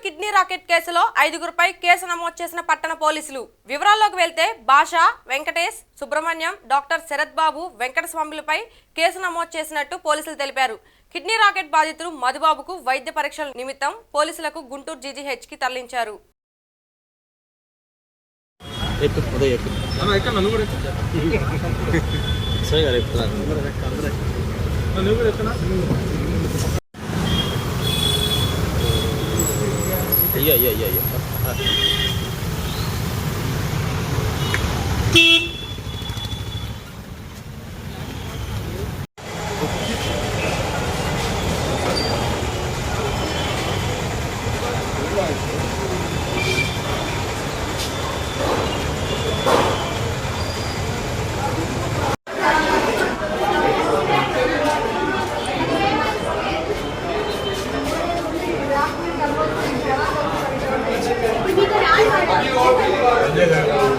Kidney racket కేసులో 5గురిపై case నమోదు చేసిన పట్టణ పోలీసులు. వివరాల్లోకి వెళ్తే భాష, వెంకటేష్, సుబ్రహ్మణ్యం, డాక్టర్ శరత్ బాబు, వెంకటస్వాములపై కేసు నమోదు చేసినట్టు పోలీసులు తెలిపారు. కిడ్నీ రాకెట్ బాధితులు మధుబాబుకు వైద్య పరీక్షల నిమిత్తం పోలీసులకు గుంటూరు జీజీహెచ్కి తరలించారు. Yeah.